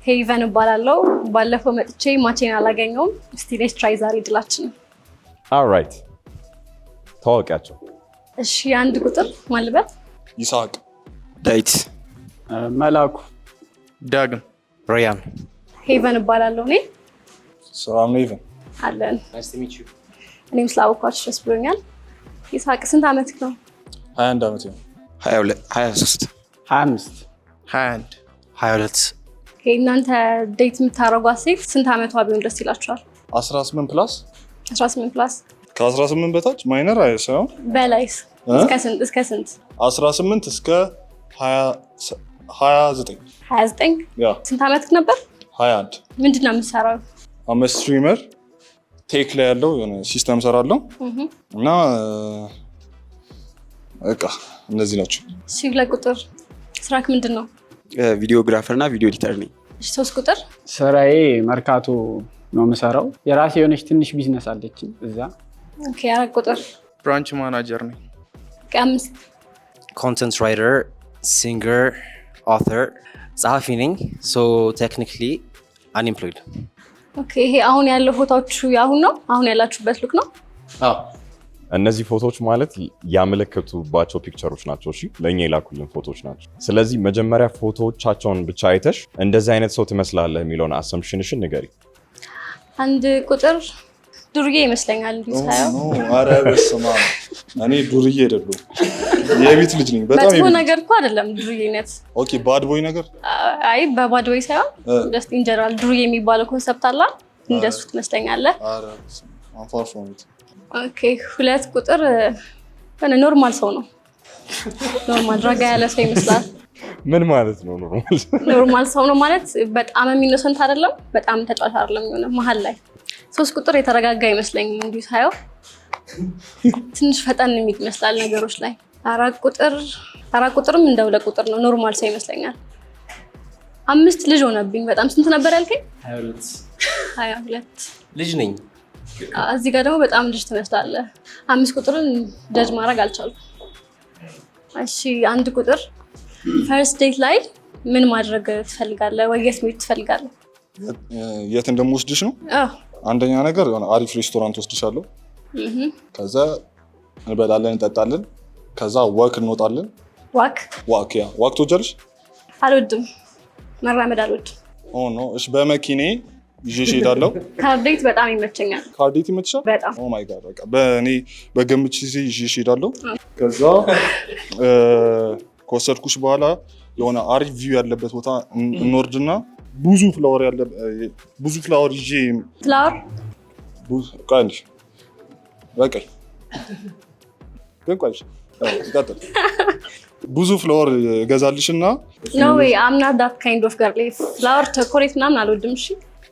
ሄቨን እባላለሁ። ባለፈው መጥቼ ማቼን አላገኘውም። እስቲ ሌትስ ትራይ ዛሬ ድላችን። ኦልራይት ታወቂያቸው። እሺ አንድ ቁጥር ማልበት ይስሐቅ፣ ዳዊት፣ መላኩ፣ ዳግም፣ ሮያን። ሄቨን እባላለሁ እኔ። ሰላም ነው ሄቨን። አለን። ናይስ ቱ ሚት ዩ። እኔም ስላወኳችሁ ደስ ብሎኛል። ይስሐቅ ስንት ዓመትህ ነው? 21 ዓመት ነው። 22 23 25 21 22 እናንተ ዴት የምታረጓት ሴት ስንት ዓመቷ ቢሆን ደስ ይላችኋል? 18 ፕላስ 18 ፕላስ። ከ18 በታች ማይነር አይሰው በላይስ እስከ ስንት? 18 እስከ 29 29። ያ ስንት ዓመትህ ነበር? 21። ምንድነው የምትሰራው? አም ስትሪመር ቴክ ላይ ያለው የሆነ ሲስተም ሰራለሁ እና በቃ እነዚህ ናቸው። እሺ ሁለት ቁጥር ስራክ ምንድን ነው? ቪዲዮግራፈር እና ቪዲዮ ኤዲተር ነኝ። እሺ ሶስት ቁጥር ስራዬ መርካቶ ነው የምሰራው። የራሴ የሆነች ትንሽ ቢዝነስ አለችኝ እዛ። ኦኬ አራት ቁጥር ብራንች ማናጀር ነኝ። አምስት ኮንተንት ራይተር፣ ሲንገር፣ ኦተር፣ ጸሐፊ ነኝ። ሶ ቴክኒካሊ አንኤምፕሎይድ። ኦኬ ይሄ አሁን ያለው ፎቶዎቹ አሁን ነው አሁን ያላችሁበት ሉክ ነው? አዎ እነዚህ ፎቶዎች ማለት ያመለከቱባቸው ፒክቸሮች ናቸው። እሺ ለኛ የላኩልን ፎቶዎች ናቸው። ስለዚህ መጀመሪያ ፎቶዎቻቸውን ብቻ አይተሽ እንደዚህ አይነት ሰው ትመስላለህ የሚለውን አሰምፕሽንሽን ንገሪ። አንድ ቁጥር ዱርዬ ይመስለኛል እንዴ ሳይው። ኧረ በስመ አብ እኔ ዱርዬ አይደለሁም፣ የቤት ልጅ ነኝ። በጣም መጥፎ ነገር እኮ አይደለም ዱርዬነት። ኦኬ ባድ ቦይ ነገር አይ በባድ ቦይ ሳይሆን ጀስት ኢን ጀነራል ዱርዬ የሚባለው ኮንሰፕት አለ። እንደሱ ትመስለኛለህ። ኧረ አንፋርፎ ነው። ኦኬ ሁለት ቁጥር ኖርማል ሰው ነው። ኖርማል ረጋ ያለ ሰው ይመስላል። ምን ማለት ነው ኖርማል ሰው ነው ማለት? በጣም ኢኖሰንት አይደለም፣ በጣም ተጫዋች አይደለም፣ የሆነ መሀል ላይ። ሶስት ቁጥር የተረጋጋ ይመስለኛል እንዲሁ ሳየው፣ ትንሽ ፈጠን የሚል ይመስላል ነገሮች ላይ። አራት ቁጥርም እንደ ሁለት ቁጥር ነው፣ ኖርማል ሰው ይመስለኛል። አምስት ልጅ ሆነብኝ በጣም። ስንት ነበር ያልከኝ? 22 ልጅ ነኝ። እዚህ ጋር ደግሞ በጣም ልጅ ትመስላለህ። አምስት ቁጥርን ጀጅ ማድረግ አልቻልኩም። እሺ አንድ ቁጥር ፈርስት ዴት ላይ ምን ማድረግ ትፈልጋለህ? ወይ የት መሄድ ትፈልጋለህ? የት እንደምወስድሽ ነው? አንደኛ ነገር የሆነ አሪፍ ሬስቶራንት ወስድሻለሁ። ከዛ እንበላለን፣ እንጠጣለን። ከዛ ዋክ እንወጣለን። ዋክ ትወጃለሽ? አልወድም፣ መራመድ አልወድም። ኦ ኖ። እሺ በመኪናዬ ይዤሽ እሄዳለሁ። ካርዴት በጣም ይመቸኛል። ካርዴት ይመችሻል? በጣም። ኦ ማይ ጋድ። በቃ በእኔ በገምች ይዤሽ እሄዳለሁ። ከዛ ከወሰድኩሽ በኋላ የሆነ አሪፍ ቪው ያለበት ቦታ እንወርድና ብዙ ፍላወር ይዤ ፍላወር ቃንሽ በቃ ግን ቆይሽ ይቀጥል። ብዙ ፍላወር እገዛልሽና ኖ ዌይ አም ናት ዳት ካይንድ ኦፍ ገርል። ፍላወር ቸኮሌት ምናምን አልወድም። እሺ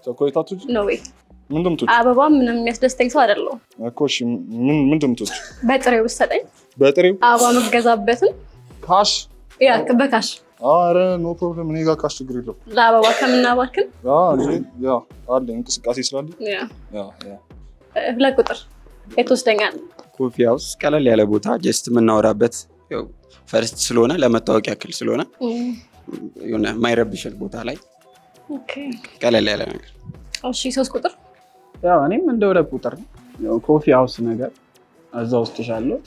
ቸኮሌት አትወጂ? ኖ ዌይ። ምን እንደምትወጂ? አበባ ምንም የሚያስደስተኝ ሰው አይደለሁም እኮ። እሺ ምን እንደምትወጂ? በጥሬው ብትሰጠኝ። በጥሬው አበባ መገዛበትን ካሽ? ያ በካሽ። አረ ኖ ፕሮብለም፣ እኔ ጋር ካሽ ችግር የለውም። ለአበባ ከምናባክን ያ አለ እንቅስቃሴ ስላለ። ያ ሁለት ቁጥር የት ወስደኛለህ? ኮፊ ሃውስ፣ ቀለል ያለ ቦታ ጀስት የምናወራበት ፈርስት ስለሆነ ለመታወቅ ያክል ስለሆነ የሆነ የማይረብሽን ቦታ ላይ ቀለል ያለ ነገር። እሺ ሶስት ቁጥር ያው እኔም እንደ ሁለት ቁጥር ነው። ኮፊ ሃውስ ነገር እዛ ወስድሻለሁ።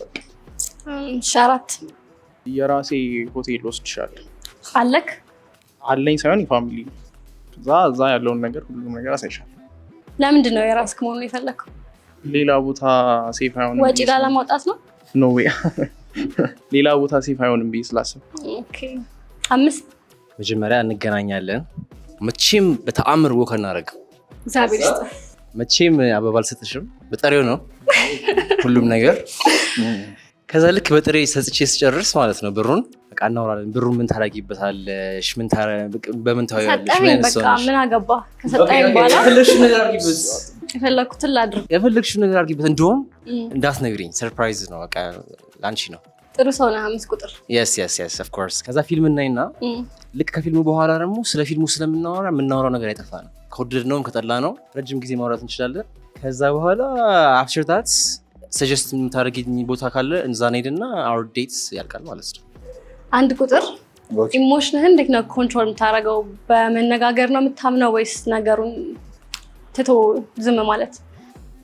እሺ አራት የራሴ ሆቴል ወስድሻለሁ። አለክ? አለኝ ሳይሆን የፋሚሊ እዛ ያለውን ነገር ሁሉም ነገር አሳይሻለሁ። ለምንድን ነው የራስክ መሆኑን የፈለከው? ሌላ ቦታ ሴፍ አይሆንም። ወጪ ላለማውጣት ነው? ኖ ዌይ ሌላ ቦታ ሴፍ አይሆንም ብዬ ስላሰብኩ። ኦኬ አምስት መጀመሪያ እንገናኛለን። መቼም በተአምር ወክ እናደርግም። እግዚአብሔር ይስጥ። መቼም አበባ አልሰጥሽም፣ በጠሬው ነው ሁሉም ነገር። ከዛ ልክ በጥሬ ሰጥቼ ስጨርስ ማለት ነው ብሩን በቃ እናወራለን። ብሩን ምን ታረጊበታለሽ? በምን ታዩያለሽ? በቃ ምን አገባ ከሰጠኝ በኋላ የፈለኩትን ላድርግ። የፈለግሽውን ነገር አድርጊበት። እንደውም እንዳትነግሪኝ ሰርፕራይዝ ነው በቃ ለአንቺ ነው። ጥሩ ሰው ነህ። 5 ቁጥር yes of course። ከዛ ፊልም እናይና ልክ ከፊልሙ በኋላ ደግሞ ስለ ፊልሙ ስለምናወራ የምናወራው ነገር አይጠፋ ነው። ከወደድነውም ከጠላ ነው ረጅም ጊዜ ማውራት እንችላለን። ከዛ በኋላ after that ሰጀስት የምታደርጊኝ ቦታ ካለ እንዛ እንሄድና our dates ያልቃል ማለት ነው። 1 ቁጥር ኢሞሽንህን እንዴት ነው ኮንትሮል የምታደርገው? በመነጋገር ነው የምታምነው ወይስ ነገሩን ትቶ ዝም ማለት?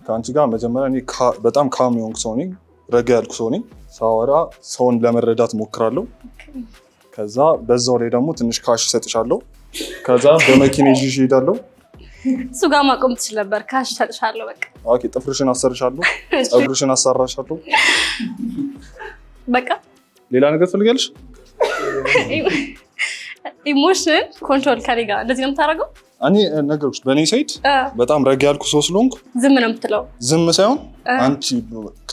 ከአንቺ ጋር መጀመሪያ እኔ በጣም ካም የሆንኩ ሰው ነኝ፣ ረጋ ያልኩ ሰው ነኝ። ሳወራ ሰውን ለመረዳት ሞክራለሁ። ከዛ በዛው ላይ ደግሞ ትንሽ ካሽ እሰጥሻለሁ። ከዛ በመኪና ይዤ እሄዳለሁ። እሱ ጋር ማቆም ትችል ነበር። ካሽ እሰጥሻለሁ በቃ። ኦኬ፣ ጥፍርሽን አሰርሻለሁ፣ ፀጉርሽን አሰራሻለሁ። በቃ ሌላ ነገር ትፈልጊያለሽ? ኢሞሽን ኮንትሮል ከኔ ጋር እንደዚህ ነው የምታደርገው? እኔ ነገሮች በእኔ ሳይድ በጣም ረጋ ያልኩ ሰው ስለሆንኩ ዝም ነው የምትለው? ዝም ሳይሆን አንቺ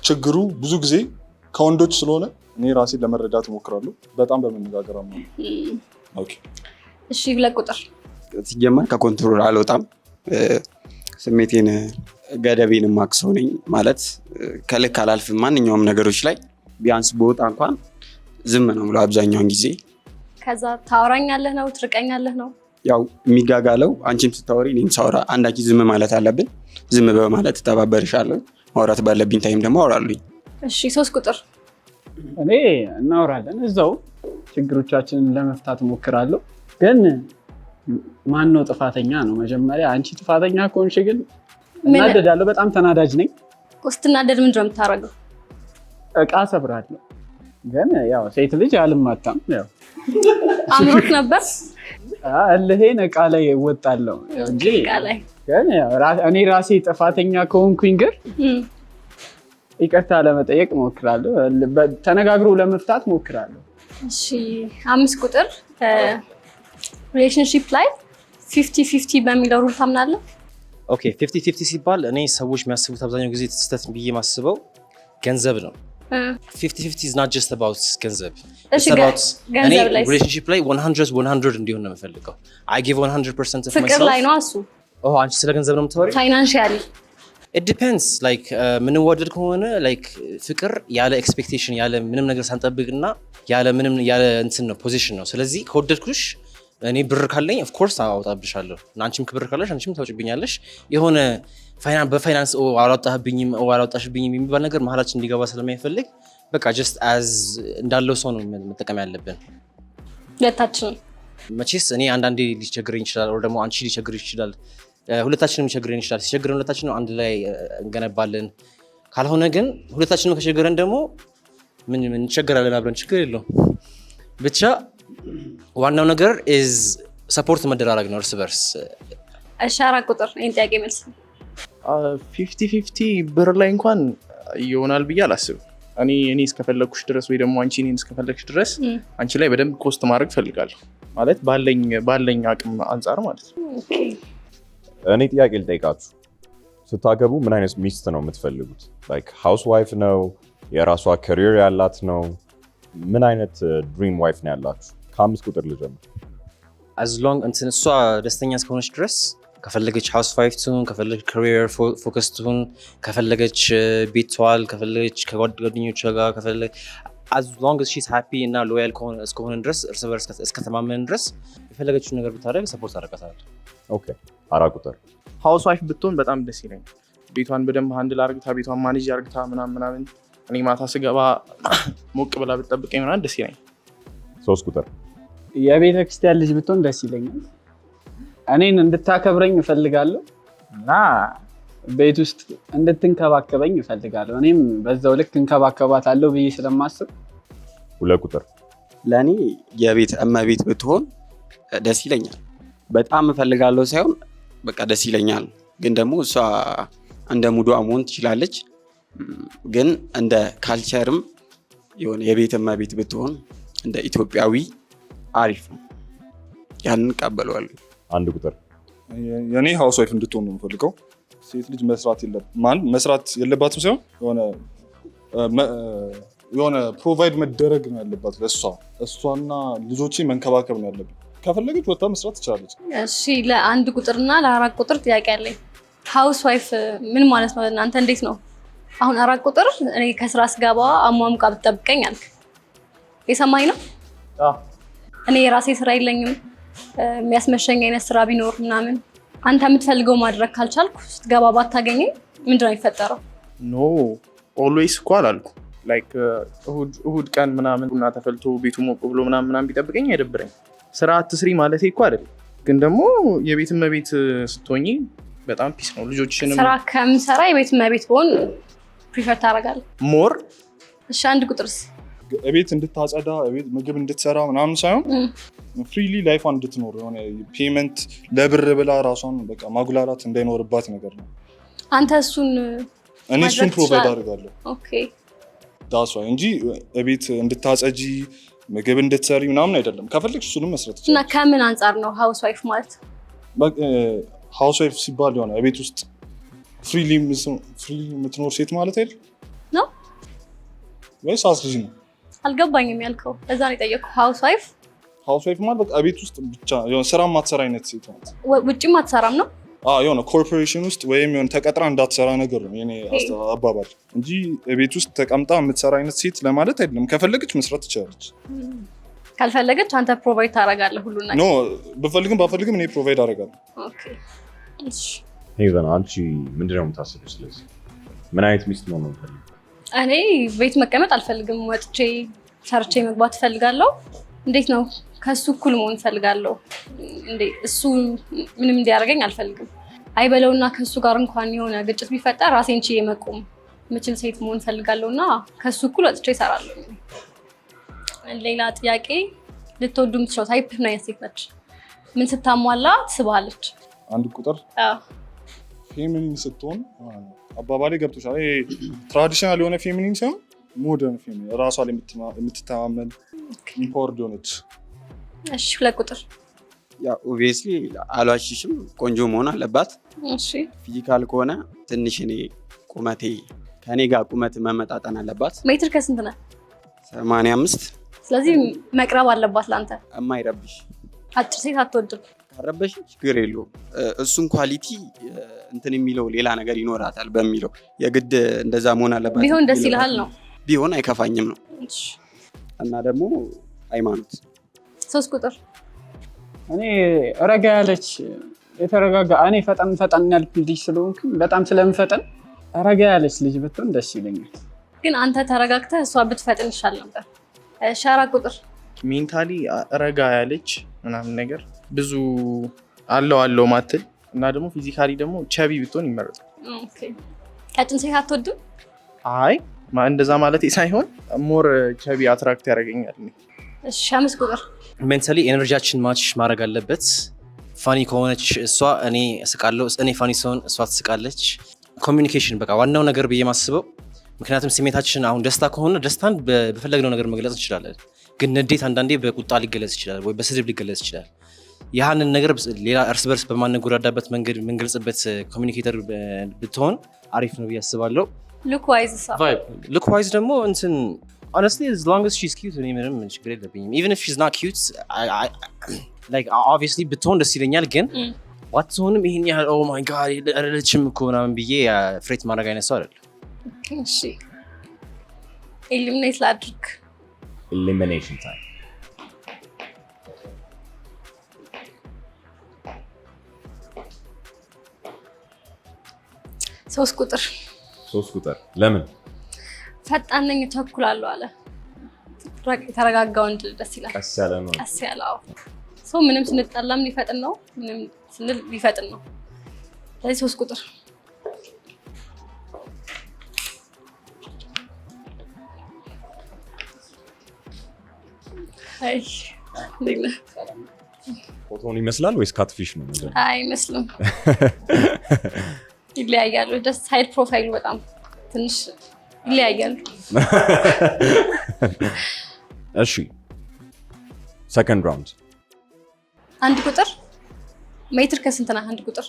ችግሩ ብዙ ጊዜ ከወንዶች ስለሆነ እኔ ራሴን ለመረዳት እሞክራለሁ። በጣም በመነጋገር ነው። ኦኬ እሺ 2 ቁጥር ሲጀመር ከኮንትሮል አልወጣም። ስሜቴን ገደቤን ማክሰው ነኝ ማለት ከልክ አላልፍም። ማንኛውም ነገሮች ላይ ቢያንስ በወጣ እንኳን ዝም ነው ብለው አብዛኛውን ጊዜ። ከዛ ታወራኛለህ ነው ትርቀኛለህ ነው? ያው የሚጋጋለው አንቺም ስታወሪ እኔም ሳወራ አንዳችን ዝም ማለት አለብን። ዝም በማለት ተባበርሻለሁ። ማውራት ባለብኝ ታይም ደግሞ አወራለሁኝ። እሺ 3 ቁጥር እኔ እናወራለን፣ እዛው ችግሮቻችንን ለመፍታት እሞክራለሁ። ግን ማን ነው ጥፋተኛ ነው? መጀመሪያ አንቺ ጥፋተኛ ከሆንሽ ግን እናደዳለሁ። በጣም ተናዳጅ ነኝ። ስትናደድ ምንድን ነው የምታደርገው? እቃ ሰብራለሁ። ግን ያው ሴት ልጅ አልማታም። ያው አምሮት ነበር እልሄን እቃ ላይ እወጣለሁ እንጂ ግን እኔ ራሴ ጥፋተኛ ከሆንኩኝ ግን ይቅርታ ለመጠየቅ እሞክራለሁ። ተነጋግሮ ለመፍታት እሞክራለሁ። እሺ 5 ቁጥር ሪሌሽንሺፕ ላይ 50-50 በሚለው ሩል ታምናለህ? ኦኬ 50-50 ሲባል እኔ ሰዎች የሚያስቡት አብዛኛው ጊዜ ስህተት ብዬ ማስበው ገንዘብ ነው። 50-50 is not just about ገንዘብ። እሺ ገንዘብ ላይ ሪሌሽንሺፕ ላይ 100 እንዲሆን ነው የምፈልገው። I give 100% of myself። ፍቅር ላይ ነው እሱ? አንቺ ስለ ገንዘብ ነው የምታወሪው? ፋይናንሻሊ it depends like ምንዋደድ ከሆነ like ፍቅር ያለ ኤክስፔክቴሽን ያለ ምንም ነገር ሳንጠብቅና ያለ እንትን ነው ፖዚሽን ነው። ስለዚህ ከወደድኩሽ እኔ ብር ካለኝ of course አወጣብሻለሁ። አንቺም ብር ካለሽ አንቺም ታውጭብኛለሽ። የሆነ በፋይናንስ አላወጣህብኝም አላወጣሽብኝም የሚባል ነገር መሀላችን እንዲገባ ስለማይፈልግ በቃ just as እንዳለው ሰው ነው መጠቀም ያለብን ሁለታችንም። መቼስ እኔ አንዳንዴ ሊቸግረኝ ይችላል ወይ ደግሞ አንቺ ሊቸግርሽ ይችላል። ሁለታችንም ሊቸግረን ይችላል። ሲቸግረን ሁለታችንም አንድ ላይ እንገነባለን። ካልሆነ ግን ሁለታችንም ከቸገረን ደግሞ ምን እንቸገራለን አብረን፣ ችግር የለውም። ብቻ ዋናው ነገር is ሰፖርት መደራረግ ነው እርስ በርስ። እሺ 4 ቁጥር ይሄን ጥያቄ መልስ 50-50 ብር ላይ እንኳን ይሆናል ብዬ አላስብም። እኔ እስከፈለኩሽ ድረስ ወይ ደግሞ አንቺ እኔን እስከፈለግሽ ድረስ አንቺ ላይ በደንብ ኮስት ማድረግ ፈልጋለሁ ማለት ባለኝ አቅም አንጻር ማለት ነው። እኔ ጥያቄ ልጠይቃችሁ፣ ስታገቡ ምን አይነት ሚስት ነው የምትፈልጉት? ላይክ ሃውስ ዋይፍ ነው? የራሷ ካሪየር ያላት ነው? ምን አይነት ድሪም ዋይፍ ነው ያላችሁ? ከ5 ቁጥር ልጀምር። as long እንትን እሷ ደስተኛ እስከሆነች ድረስ ከፈለገች ሃውስ ዋይፍ ትሁን፣ ከፈለገች ካሪየር ፎከስ ትሁን፣ ከፈለገች ቤት ትዋል፣ ከፈለገች ከጓደኞቿ ጋር ከፈለገች as long as she's happy እና ሎያል እስከሆነ ድረስ እርስ በርስ እስከተማመን ድረስ የፈለገችውን ነገር ብታደርግ ሰፖርት አደርጋታለሁ። ኦኬ 4 ቁጥር ሃውስ ዋይፍ ብትሆን በጣም ደስ ይለኛል። ቤቷን በደንብ ሃንድል አርግታ ቤቷን ማኔጅ አርግታ ምናምን እኔ ማታ ስገባ ሞቅ ብላ ብትጠብቀኝ ምናምን ደስ ይለኛል። 3 ቁጥር የቤተ ክርስቲያን ልጅ ብትሆን ደስ ይለኛል። እኔን እንድታከብረኝ እፈልጋለሁ እና ቤት ውስጥ እንድትንከባከበኝ እፈልጋለሁ። እኔም በዛው ልክ እንከባከባታለሁ ብዬ ስለማስብ 2 ቁጥር ለእኔ የቤት እመቤት ብትሆን ደስ ይለኛል። በጣም እፈልጋለሁ ሳይሆን በቃ ደስ ይለኛል። ግን ደግሞ እሷ እንደ ሙዷ መሆን ትችላለች። ግን እንደ ካልቸርም የሆነ የቤት እመቤት ብትሆን እንደ ኢትዮጵያዊ አሪፍ ነው። ያንን እቀበለዋለሁ። 1 ቁጥር የኔ ሃውስ ዋይፍ እንድትሆን ነው የምፈልገው። ሴት ልጅ መስራት የለባትም ሳይሆን የሆነ የሆነ ፕሮቫይድ መደረግ ነው ያለባት እሷና ልጆቼ መንከባከብ ነው ያለብን። ከፈለገች ወጥታ መስራት ትችላለች። እሺ ለአንድ ቁጥርና ለ4 ቁጥር ጥያቄ አለኝ። ሃውስ ዋይፍ ምን ማለት ነው እናንተ? እንዴት ነው አሁን 4 ቁጥር እኔ ከስራ ስገባ አሟሙቃ ብትጠብቀኝ አልክ። የሰማኝ ነው? እኔ የራሴ ስራ የለኝም የሚያስመሸኝ አይነት ስራ ቢኖር ምናምን አንተ የምትፈልገው ማድረግ ካልቻልኩ ስትገባ ባታገኘኝ ምንድነው የሚፈጠረው? ኖ ኦልዌይስ እኮ አላልኩ። ላይክ እሁድ ቀን ምናምን ቡና ተፈልቶ ቤቱ ሞቅ ብሎ ምናምን ቢጠብቀኝ አይደብረኝ። ስራ አትስሪ ማለት እኮ አይደለም፣ ግን ደግሞ የቤት እመቤት ስትሆኚ በጣም ፒስ ነው። ልጆችንም ስራ ከምሰራ የቤት እመቤት ብሆን ፕሪፈር ታደርጋለህ? ሞር እሺ 1 ቁጥርስ? ቤት እንድታጸዳ ቤት ምግብ እንድትሰራ ምናምን ሳይሆን ፍሪሊ ላይፏን እንድትኖር የሆነ ፔመንት ለብር ብላ ራሷን በቃ ማጉላላት እንዳይኖርባት ነገር ነው። አንተ እሱን እኔ እሱን ፕሮቫይድ አድርጋለሁ። ኦኬ ዳስ ዋይ እንጂ ቤት እንድታጸጂ ምግብ እንድትሰሪ ምናምን አይደለም። ከፈለግሽ እሱንም መስራት እና ከምን አንጻር ነው ሃውስ ዋይፍ ማለት? ሃውስ ዋይፍ ሲባል የሆነ ቤት ውስጥ ፍሪሊ የምትኖር ሴት ማለት አይደል ነው ወይስ አስልጅ ነው? አልገባኝም ያልከው። እዛ ነው የጠየቅኩህ። ሃውስ ዋይፍ ማለት በቃ ቤት ውስጥ ብቻ የሆነ ስራ ማትሰራ አይነት ሴት ማለት ውጭም አትሰራም ነው? የሆነ ኮርፖሬሽን ውስጥ ወይም የሆነ ተቀጥራ እንዳትሰራ ነገር ነው የኔ አባባል እንጂ ቤት ውስጥ ተቀምጣ የምትሰራ አይነት ሴት ለማለት አይደለም። ከፈለገች መስራት ትችላለች። ካልፈለገች አንተ ፕሮቫይድ ታደርጋለህ ሁሉን ነገር? ኖ ብፈልግም ባፈልግም እኔ ፕሮቫይድ አደርጋለሁ። ኦኬ እሺ። ሄቨን አንቺ ምንድን ነው የምታስበው? ስለዚህ ምን አይነት ሚስት ነው የምትፈልጊው? እኔ ቤት መቀመጥ አልፈልግም። ወጥቼ ሰርቼ መግባት እፈልጋለሁ። እንዴት ነው ከሱ እኩል መሆን እፈልጋለሁ። እሱ ምንም እንዲያደርገኝ አልፈልግም። አይበለውና ከሱ ጋር እንኳን የሆነ ግጭት ቢፈጠር ራሴን ችዬ መቆም የምችል ሴት መሆን እፈልጋለሁና ከሱ እኩል ወጥቼ እሰራለሁ። ሌላ ጥያቄ፣ ልትወዱ የምትችለው ታይፕ ምን አይነት ሴት ነች? ምን ስታሟላ ትስብሃለች? 1 ቁጥር ፌሚኒን ስትሆን አባባሌ ገብቶሻል። ትራዲሽናል የሆነ ፌሚኒን ሳይሆን ሞደርን ፌሚኒን፣ ራሷ ላይ የምትተማመን ኢምፓወርድ የሆነች። እሺ 2 ቁጥር ያው ኦብቪየስሊ አሏሽሽም ቆንጆ መሆን አለባት። እሺ ፊዚካል ከሆነ ትንሽ እኔ ቁመቴ ከኔ ጋር ቁመት መመጣጠን አለባት። ሜትር ከስንት ነህ? 85። ስለዚህ መቅረብ አለባት ለአንተ። የማይረብሽ አጭር ሴት አትወድም? ካረበሽ ችግር የለውም። እሱን ኳሊቲ እንትን የሚለው ሌላ ነገር ይኖራታል በሚለው የግድ እንደዛ መሆን አለባት። ቢሆን ደስ ይልሃል ነው? ቢሆን አይከፋኝም ነው። እሺ እና ደግሞ ሃይማኖት 3 ቁጥር እኔ ረጋ ያለች የተረጋጋ እኔ ፈጠን ያልኩ ልጅ ስለሆንኩ በጣም ስለምፈጠን ረጋ ያለች ልጅ ብትሆን ደስ ይለኛል። ግን አንተ ተረጋግተህ እሷ ብትፈጥን ይሻል ነበር። እሺ 4 ቁጥር ሜንታሊ ረጋ ያለች ምናምን ነገር ብዙ አለው ማትል እና ደግሞ ፊዚካሊ ደግሞ ቸቢ ብትሆን ይመረጣል። ኦኬ ቀጭን ሴት አትወድም? አይ እንደዛ ማለት ሳይሆን ሞር ቸቢ አትራክት ያደርገኛል። እሺ 5 ቁጥር ሜንታሊ ኤነርጂያችን ማች ማድረግ አለበት። ፋኒ ከሆነች እሷ እኔ እስቃለሁ፣ እኔ ፋኒ ሲሆን እሷ ትስቃለች። ኮሚኒኬሽን በቃ ዋናው ነገር ብዬ ማስበው። ምክንያቱም ስሜታችን አሁን ደስታ ከሆነ ደስታን በፈለግነው ነገር መግለጽ እንችላለን፣ ግን ንዴት አንዳንዴ በቁጣ ሊገለጽ ይችላል ወይ በስድብ ሊገለጽ ይችላል። ያህንን ነገር ሌላ እርስ በርስ በማንጎዳዳበት መንገድ የምንገልጽበት ኮሚኒኬተር ብትሆን አሪፍ ነው ብዬ አስባለሁ። ሉክ ዋይዝ ደግሞ እንትን honestly as long as she's cute እኔ ምንም ችግር የለብኝም። even if she's not cute I like obviously ብትሆን ደስ ይለኛል፣ ግን ዋትሆንም ይሄን ያህል oh my god ለለችም እኮ ምናምን ብዬ ፍሬት ማድረግ አይነት ሰው አይደለም። እሺ ኤሊሚኔት ላድርግ። elimination time 3 ቁጥር 3 ቁጥር ለምን? ፈጣን ነኝ እቸኩላለሁ አለ። የተረጋጋ ወንድ ደስ ይላል። ቀስ ያለ ነው። ቀስ ያለ ሰው ምንም ስንጣላም ሊፈጥን ነው፣ ምንም ስንል ሊፈጥን ነው። ስለዚህ 3 ቁጥር አይ ፎቶን ይመስላል ወይስ ካትፊሽ ነው? አይመስልም። ይለያያሉ። ደስ ሳይድ ፕሮፋይሉ በጣም ትንሽ ይለያያሉ። እሺ ሰከንድ ራውንድ 1 ቁጥር ሜትር ከስንት ነህ? 1 ቁጥር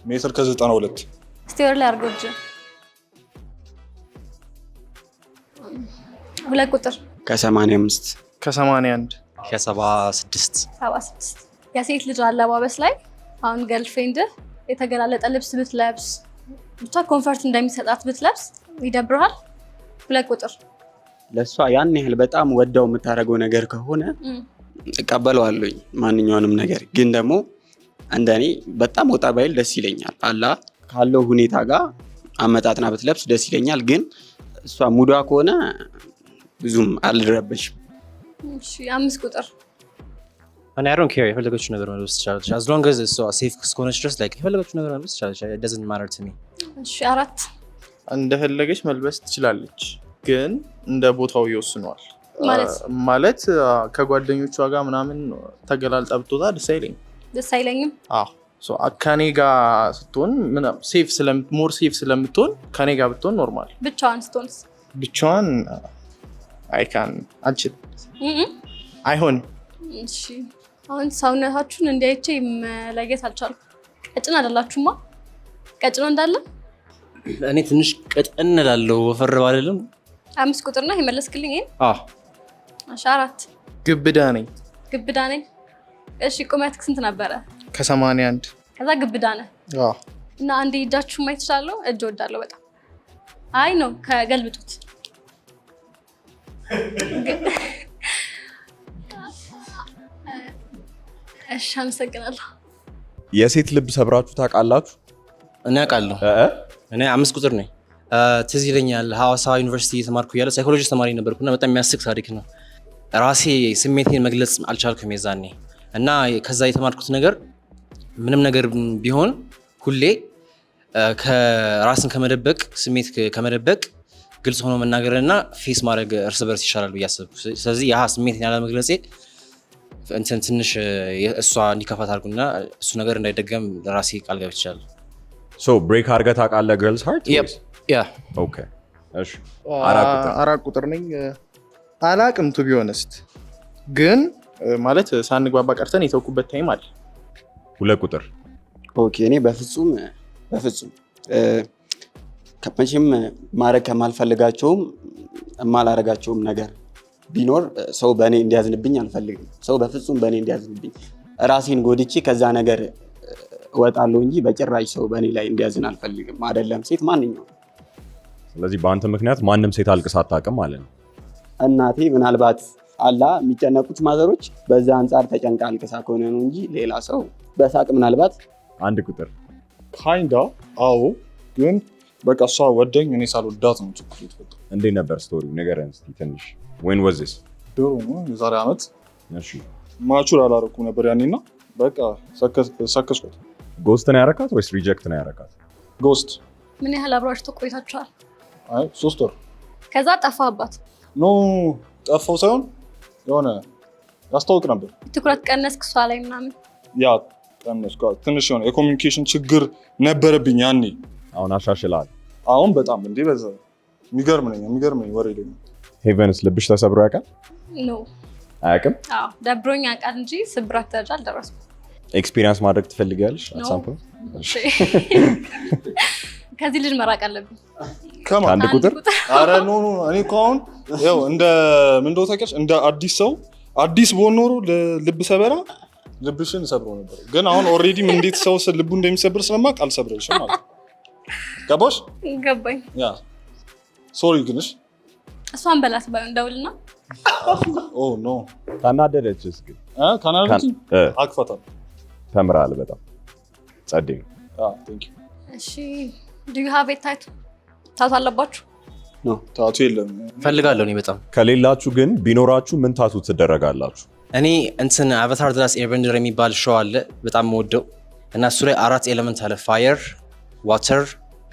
ሜትር ከ92 እስቲ ወር ላይ አድርገው እጅ 2 ቁጥር ከ85 ከ81 ከ76 76 የሴት ልጅ አለባበስ ላይ አሁን ገርልፍሬንድ የተገላለጠ ልብስ ብትለብስ ብቻ ኮንፈርት እንደሚሰጣት ብትለብስ ይደብርሃል? 2 ቁጥር ለእሷ ያን ያህል በጣም ወዳው የምታደርገው ነገር ከሆነ እቀበለዋለሁኝ ማንኛውንም ነገር። ግን ደግሞ እንደኔ በጣም ወጣ ባይል ደስ ይለኛል። አላ ካለው ሁኔታ ጋር አመጣጥና ብትለብስ ደስ ይለኛል። ግን እሷ ሙዷ ከሆነ ብዙም አልረበሽም። እሺ 5 ቁጥር እኔ I don't care የፈለገችው ነገር መልበስ ትችላለች as long as እሷ ሴፍ እስከሆነች ድረስ like የፈለገችው ነገር መልበስ ትችላለች. it doesn't matter to me. እሺ 4 እንደፈለገች መልበስ ትችላለች፣ ግን እንደ ቦታው ይወስነዋል። ማለት ከጓደኞቿ ጋር ምናምን ተገላልጣ ብትወጣ ደስ አይለኝም። ከኔ ጋር ስትሆን ሞር ሴፍ ስለምትሆን ከኔ ጋር ብትሆን ኖርማል። ብቻዋን ስትሆንስ? ብቻዋን አልችልም፣ አይሆንም። እሺ አሁን ሰውነታችሁን እንዲያይቼ መለየት አልቻልኩም። ቀጭን አይደላችሁማ? ቀጭን እንዳለ እኔ ትንሽ ቀጠን እላለሁ፣ ወፈር ባልልም። 5 ቁጥር ነው የመለስክልኝ? እሺ 4 ግብዳ ነኝ። ግብዳ ነኝ። እሺ ቁመትክ ስንት ነበረ? ከ81 ከዛ ግብዳ ነህ? እና አንዴ እጃችሁ ማየት እችላለሁ? እጅ ወዳለሁ በጣም። አይ ነው ከገልብጡት። እሺ አመሰግናለሁ። የሴት ልብ ሰብራችሁ ታውቃላችሁ? እኔ አውቃለሁ። እኔ 5 ቁጥር ነኝ። ትዝ ይለኛል ሐዋሳ ዩኒቨርሲቲ የተማርኩ እያለ ሳይኮሎጂስት ተማሪ ነበርኩና በጣም የሚያስቅ ታሪክ ነው። ራሴ ስሜቴን መግለጽ አልቻልኩም የዛኔ እና ከዛ የተማርኩት ነገር ምንም ነገር ቢሆን ሁሌ ከራስን ከመደበቅ ስሜት ከመደበቅ ግልጽ ሆኖ መናገርና ፌስ ማድረግ እርስ በርስ ይሻላል ብዬ አሰብኩ። ስለዚህ ያ ስሜቴን ያለመግለጼ እንትን ትንሽ እሷ እንዲከፋት አድርጉና እሱ ነገር እንዳይደገም ራሴ ቃል ገብቻለሁ። ሶ ብሬክ አድርገህ ታውቃለህ? ገርልስ ሃርት ያ ኦኬ። እሺ 4 ቁጥር ነኝ። አላቅም ቱ ቢ ሆነስት፣ ግን ማለት ሳንግባባ ቀርተን የተውኩበት ታይም አለ። 2 ቁጥር ኦኬ። እኔ በፍጹም መቼም ማድረግ ከማልፈልጋቸውም የማላረጋቸውም ነገር ቢኖር ሰው በእኔ እንዲያዝንብኝ አልፈልግም። ሰው በፍጹም በእኔ እንዲያዝንብኝ ራሴን ጎድቼ ከዛ ነገር እወጣለሁ እንጂ በጭራሽ ሰው በእኔ ላይ እንዲያዝን አልፈልግም። አይደለም ሴት፣ ማንኛውም። ስለዚህ በአንተ ምክንያት ማንም ሴት አልቅሳ አታውቅም ማለት ነው? እናቴ ምናልባት አላ የሚጨነቁት ማዘሮች በዛ አንጻር ተጨንቃ አልቅሳ ከሆነ ነው እንጂ ሌላ ሰው በሳቅ ምናልባት። 1 ቁጥር ካይንዳ አዎ፣ ግን በቃ እሷ ወደኝ እኔ ሳልወዳት ነው ችግር የተፈጠረው። እንዴት ነበር ስቶሪው? ንገረን እስኪ ትንሽ። when was this? ድሮ ነው የዛሬ ዓመት። እሺ ማቹር አላረኩም ነበር ያኔና በቃ ሰከስኩት። ጎስት ነው ያረካት ወይስ ሪጀክት ነው ያረካት? ጎስት። ምን ያህል አብራችሁ ቆይታችኋል? አይ 3 ወር። ከዛ ጠፋባት? ኖ ጠፋው ሳይሆን የሆነ ያስታውቅ ነበር። ትኩረት ቀነስክ እሷ ላይ ምናምን? ያ ቀነስኩ። ትንሽ የሆነ የኮሚኒኬሽን ችግር ነበረብኝ ያኔ። አሁን አሻሽላል? አሁን በጣም እንዴ በዛ። የሚገርም ነኝ ወሬ ላይ። ሄቨንስ ልብሽ ተሰብሮ ያውቃል? ኖ አያውቅም? አዎ ደብሮኝ ያውቃል እንጂ ስብራት ደረጃ አልደረስኩም። ኤክስፒሪየንስ ማድረግ ትፈልጊያለሽ? አሳምፕል ከዚህ ልጅ መራቅ አለብኝ። ከአንድ ቁጥር? አረ ኖ እኔ እኮ አሁን ያው እንደ ምን እንደው ታውቂያለሽ፣ እንደ አዲስ ሰው አዲስ በሆን ኖሮ ልብ ሰበራ ልብሽን ሰብሮ ነበር። ግን አሁን ኦልሬዲ እንዴት ሰው ልቡ እንደሚሰብር ስለማውቅ አልሰብረሽም ማለት ነው። ገባሽ? ገባኝ። ያ ሶሪ ግንሽ እሷን በላት ባይሆን ደውልና። ኦ ኖ ታናደደችስ? ግን ካናዳቲ አክፈታል። ተምራል በጣም ጸዴ ነው። ቴንክ ዩ። እሺ ዱ ዩ ሃቭ ኤ ታቱ? ታቱ አለባችሁ? ኖ ታቱ የለም። ፈልጋለሁ እኔ በጣም። ከሌላችሁ ግን ቢኖራችሁ ምን ታቱ ትደረጋላችሁ? እኔ እንትን አቫታር ድራስ ኤርቤንደር የሚባል ሾው አለ በጣም የምወደው እና እሱ ላይ 4 ኤሌመንት አለ፣ ፋየር፣ ዋተር፣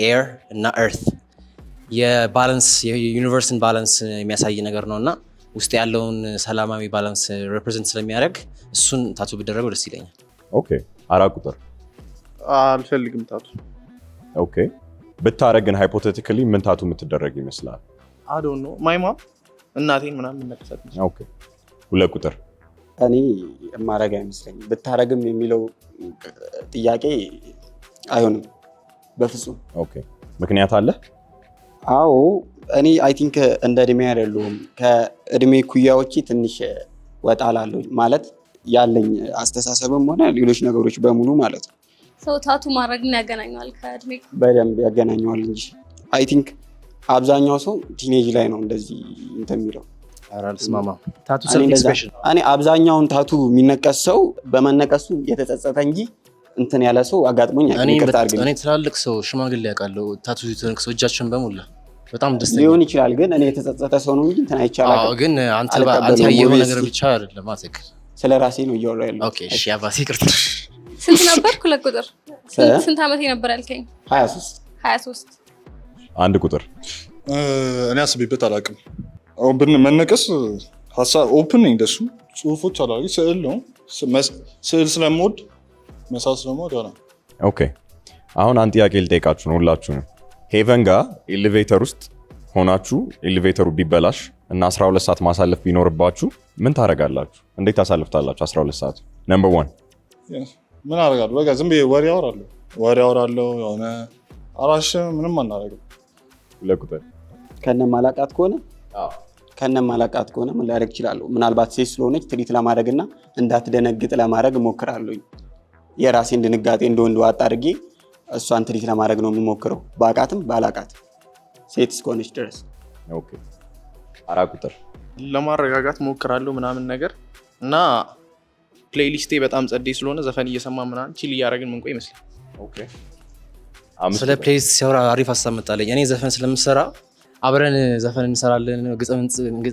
ኤር እና ኤርት። የባላንስ የዩኒቨርስን ባላንስ የሚያሳይ ነገር ነው እና ውስጥ ያለውን ሰላማዊ ባላንስ ሪፕሬዘንት ስለሚያደርግ እሱን ታቱ ብደረገው ደስ ይለኛል። ኦኬ 4 ቁጥር አልፈልግም ታቱ። ኦኬ ብታረግን ሃይፖቴቲካሊ ምን ታቱ የምትደረግ ይመስላል? አይ ዶንት ኖ ማይ ማም እናቴን ምናምን መቀሰት። ኦኬ 2 ቁጥር እኔ የማረግ አይመስለኝም። ብታረግም የሚለው ጥያቄ አይሆንም በፍጹም። ኦኬ ምክንያት አለ? አዎ እኔ አይ ቲንክ እንደ እድሜ አይደለሁም ከእድሜ ኩያዎቼ ትንሽ ወጣ ላለሁ ማለት ያለኝ አስተሳሰብም ሆነ ሌሎች ነገሮች በሙሉ ማለት ነው። ሰው ታቱ ማድረግ ምን ያገናኘዋል ከእድሜ? በደንብ ያገናኘዋል እንጂ አይ ቲንክ አብዛኛው ሰው ቲኔጅ ላይ ነው እንደዚህ እንትን የሚለው። አልስማማም። ታቱ ሰልፍ ኤክስፕሬሽን። እኔ አብዛኛውን ታቱ የሚነቀስ ሰው በመነቀሱ የተጸጸተ እንጂ እንትን ያለ ሰው አጋጥሞኝ እኔ ትላልቅ ሰው ሽማግሌ ያውቃለሁ ታቱ የተነቀሰው እጃቸውን በሙላ በጣም ደስተኛ ሊሆን ይችላል። ግን እኔ የተጸጸተ ሰው ነው እንጂ እንትን አይቻልም። ግን አንተ ያየው ነገር ብቻ አይደለም አትክ ስለ ራሴ ነው እያወራሁ ያለው። ኦኬ እሺ አባቴ ይቅርታ። ስንት ነበር? ሁለት ቁጥር ስንት ዓመቴ ነበር ያልከኝ? 23 አንድ ቁጥር እኔ አስቤበት አላውቅም። ብን መነቀስ ሀሳብ ኦፕን ነኝ እንደሱ ጽሁፎች አላውቅም። ስዕል ነው ስዕል ስለምወድ መሳስ ደግሞ ዳና። ኦኬ አሁን አንድ ጥያቄ ልጠይቃችሁ ነው ሁላችሁንም። ሄቨን ጋር ኤሌቬተር ውስጥ ሆናችሁ ኤሌቬተሩ ቢበላሽ እና 12 ሰዓት ማሳለፍ ቢኖርባችሁ ምን ታደርጋላችሁ? እንዴት ታሳልፍታላችሁ 12 ሰዓት? ነምበር 1 ምን አደርጋለሁ? በቃ ዝም ብዬ ወሬ አወራለሁ የሆነ አራሽ ምንም አናደርግም። ሁለት ቁጥር ከነ ማላቃት ከሆነ ምን ላደርግ እችላለሁ? ምናልባት ሴት ስለሆነች ትሪት ለማድረግና እንዳትደነግጥ ለማድረግ እሞክራለሁ። የራሴን ድንጋጤ እንደወንድ ዋጥ አድርጌ እሷን ትሪት ለማድረግ ነው የምሞክረው፣ ባቃትም ባላቃትም ሴት እስከሆነች ድረስ። ኦኬ 4 ቁጥር ለማረጋጋት ሞክራለሁ ምናምን ነገር እና ፕሌሊስቴ በጣም ጸዴ ስለሆነ ዘፈን እየሰማ ምናምን ቺል እያደረግን ምንቆይ ይመስላል። ኦኬ ስለ ፕሌሊስት ሲያወራ አሪፍ ሀሳብ መጣለኝ። እኔ ዘፈን ስለምሰራ አብረን ዘፈን እንሰራለን፣ ግጥም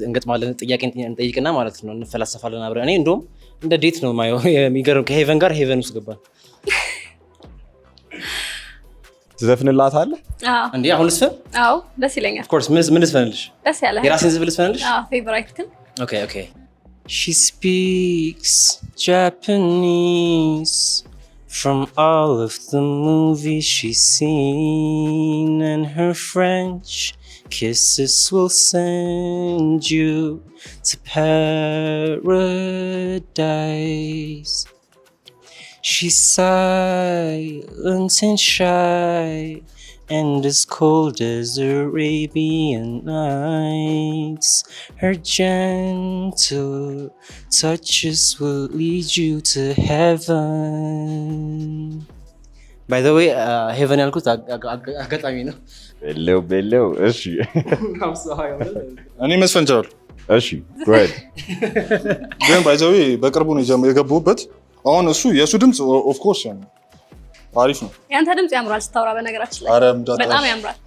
እንገጥማለን፣ ጥያቄ እንጠይቅና ማለት ነው እንፈላሰፋለን አብረን። እኔ እንደውም እንደ ዴት ነው ማየው። የሚገርም ከሄቨን ጋር ሄቨን ውስጥ ገባን። ትዘፍንላታለህ እንዴ? አሁን ልስፈን? አዎ ደስ ይለኛል። ኦፍ ኮርስ ምን ልስፈንልሽ? ደስ ያለ የራሴን ዝብል ልስፈንልሽ? አዎ ፌቨራይት ግን ኦኬ She speaks Japanese from all of the movies she's seen, and her French kisses will send you to paradise. She's silent and shy and as cold as Arabian Nights. Her gentle touches will lead you to heaven. By the way, heaven ያልኩት አጋጣሚ ነው። በለው እሺ እኔ መስፈን ቻለሁ። እሺ ጉድ ግን ባይዘው በቅርቡ ነው የገቡበት። አሁን የሱ ድምጽ ኦፍ ኮርስ አሪፍ ነው። ያንተ ድምጽ ያምራል ስታወራ፣ በነገራችን ላይ በጣም ያምራል።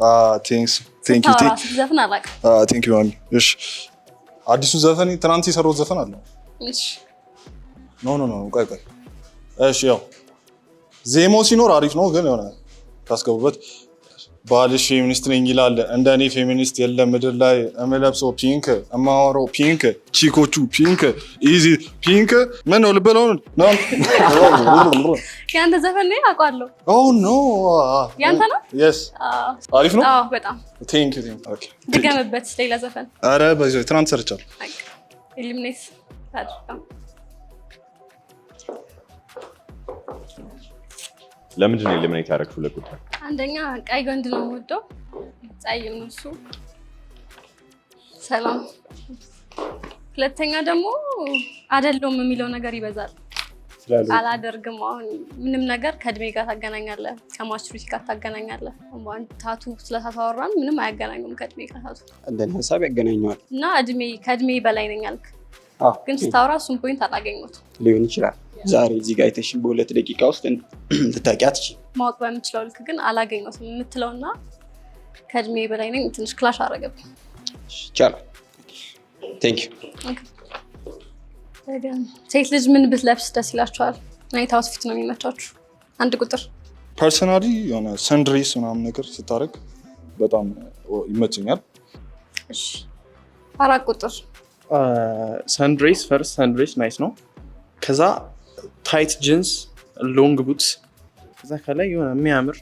ቴንክ ዩ ዘፈን አላውቅም። ቴንክ ዩ ማሚ። እሺ አዲሱ ዘፈን ትናንት የሰራሁት ዘፈን አለ። እሺ ኖ ቆይ እሺ ያው ዜማው ሲኖር አሪፍ ነው፣ ግን የሆነ ታስገቡበት። ባልሽ ፌሚኒስት ነኝ ይላል፣ እንደኔ ፌሚኒስት የለም ምድር ላይ። እምለብሰው ፒንክ፣ እማወራው ፒንክ፣ ቺኮቹ ፒንክ፣ ኢዚ ፒንክ። ምን ነው ልበለው ነው? ያንተ ዘፈን ነው አውቃለሁ። ኦ ኖ ያንተ ነው? የስ አሪፍ ነው። አዎ በጣም ቴንክ ዩ። ኦኬ ድገምበት ሌላ ዘፈን። አረ በዚህ ትናንት ሰርቻለሁ። ኢሉሚኔት ታድርጋ። ለምንድን ነው ኤሊሚኔት ያደረግሽው? ለቁጥር አንደኛ ቀይ ወንድ ነው የምወደው፣ ጸይም ነው እሱ። ሰላም። ሁለተኛ ደግሞ አይደለም የሚለው ነገር ይበዛል። አላደርግም። አሁን ምንም ነገር ከእድሜ ጋር ታገናኛለህ፣ ከማቹሪቲ ጋር ታገናኛለህ። ታቱ ስለታቱ አወራን ምንም አያገናኙም ከእድሜ ጋር ታቱ። እንደኔ ሀሳብ ያገናኘዋል። እና ከእድሜ በላይ ነኝ አልክ፣ ግን ስታወራ እሱን ፖይንት አላገኘሁትም። ሊሆን ይችላል ዛሬ እዚህ ጋር አይተሽ በ2 ደቂቃ ውስጥ ልታውቂያት ማወቅ በምችለው ልክ ግን አላገኘሁትም የምትለውና ከእድሜ በላይ ነኝ ትንሽ ክላሽ አደረገብኝ። ይቻላል። ቴንክ ዩ። ሴት ልጅ ምን ብትለብስ ደስ ይላችኋል? ናይት አውትፊት ነው የሚመቻችሁ? አንድ ቁጥር ፐርሰናሊ የሆነ ሰንድሬስ ምናምን ነገር ስታደርግ በጣም ይመቸኛል። እሺ 4 ቁጥር ሰንድሬስ ፈርስት ሰንድሬስ ናይስ ነው። ከዛ ታይት ጂንስ ሎንግ ቡትስ፣ ከዛ ከላይ የሆነ የሚያምር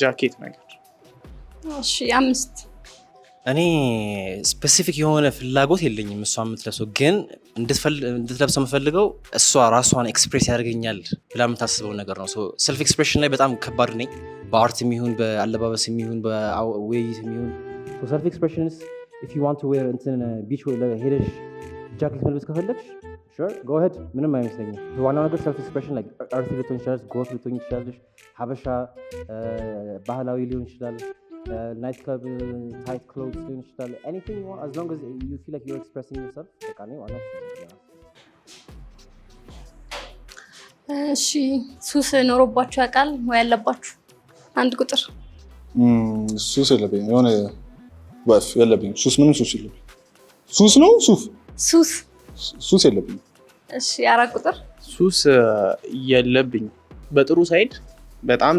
ጃኬት ነገር። እሺ 5 እኔ ስፔሲፊክ የሆነ ፍላጎት የለኝም እሷ የምትለብሰው፣ ግን እንድትለብሰው የምፈልገው እሷ ራሷን ኤክስፕሬስ ያደርገኛል ብላ የምታስበው ነገር ነው። ሰልፍ ኤክስፕሬሽን ላይ በጣም ከባድ ነኝ። በአርት የሚሆን በአለባበስ የሚሆን በውይይት የሚሆን ሰልፍ ኤክስፕሬሽንስ ኢፍ ዩ ዋንት ቱ ዌር እንትን ቢች ሄደሽ ጃኬት መልበስ ከፈለግሽ ሹር ጎ ሄድ፣ ምንም አይመስለኝም። ዋናው ነገር ሰልፍ ኤክስፕሬሽን ላይ አርቲ ልትሆን ይችላለች፣ ጎት ልትሆን ይችላለች፣ ሀበሻ ባህላዊ ሊሆን ይችላል፣ ናይት ክለብ ታይት ክሎዝ ሊሆን ይችላል። ኤኒቲንግ ዩ ዋንት አዝ ሎንግ አዝ ዩ ፊል ላይክ ዩ አር ኤክስፕሬሲንግ ዮርሰልፍ በቃ ነው ዋናው። እሺ ሱስ ኖሮባችሁ ያውቃል ወይ ያለባችሁ? አንድ ቁጥር። ሱስ የለብኝም። የሆነ ወፍ የለብኝም። ሱስ ምንም ሱስ የለብኝም። ሱስ ነው ሱስ የለብኝም። እሺ 4 ቁጥር። ሱስ የለብኝም። በጥሩ ሳይድ በጣም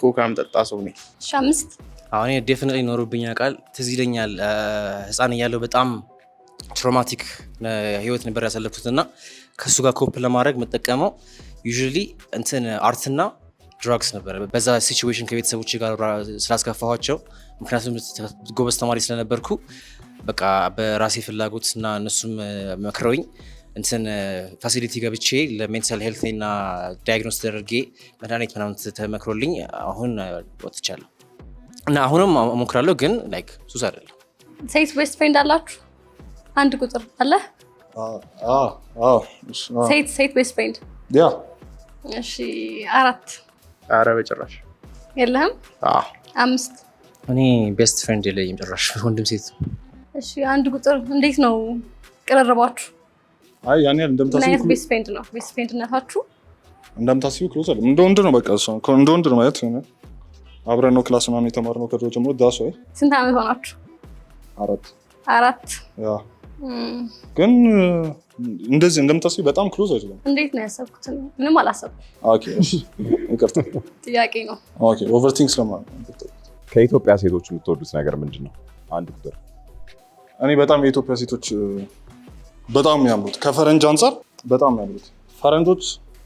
ኮካም ጠጣ ሰው ነኝ። እሺ 5። አሁን ዴፊኒትሊ ኖሮብኝ ያውቃል። ትዝ ይለኛል ህፃን እያለሁ በጣም ትራውማቲክ ህይወት ነበር ያሳለፍኩት እና ከሱ ጋር ኮፕ ለማድረግ የምጠቀመው ዩዥሊ እንትን አርትና ድራግስ ነበር። በዛ ሲቹዌሽን ከቤተሰቦች ጋር ስላስከፋኋቸው፣ ምክንያቱም ጎበዝ ተማሪ ስለነበርኩ በቃ በራሴ ፍላጎት እና እነሱም መክረውኝ እንትን ፋሲሊቲ ገብቼ ለሜንታል ሄልት እና ዳያግኖስ ተደርጌ መድኃኒት ምናምን ተመክሮልኝ አሁን ወጥቻለሁ እና አሁንም እሞክራለሁ፣ ግን ላይክ ሱስ አይደለም። ሴት ቤስት ፍሬንድ አላችሁ? አንድ ቁጥር አለ? ሴት ቤስት ፍሬንድ? ያ። እሺ 4። ኧረ በጭራሽ የለህም? 5። እኔ ቤስት ፍሬንድ የለኝም ጭራሽ፣ ወንድም ሴት። እሺ 1 ቁጥር። እንዴት ነው ቅርርባችሁ? አይ ያን ያህል እንደምታስቡ። ምን አይነት ቤስት ፍሬንድ ነው? ቤስት ፍሬንድነታችሁ እንደምታስቡ ክሎዝ አይደለም። እንደ ወንድ ነው በቃ እሱ እንደ ወንድ ነው ማለት ነው። አብረን ነው ክላስ ምናምን የተማርነው ከድሮ ጀምሮ። ዳስ ወይ ስንት ዓመት ሆናችሁ? 4። ያ ግን እንደዚህ እንደምታስቡ በጣም ክሎዝ አይደለም። እንዴት ነው ያሰብኩት? ምንም አላሰብኩም። ኦኬ እሺ ይቅርታ። ጥያቄ ነው። ኦኬ ኦቨርቲንክ ስለማለት። ከኢትዮጵያ ሴቶች የምትወዱት ነገር ምንድን ነው? 1 ቁጥር። እኔ በጣም የኢትዮጵያ ሴቶች በጣም የሚያምሩት ከፈረንጅ አንጻር በጣም የሚያምሩት። ፈረንጆች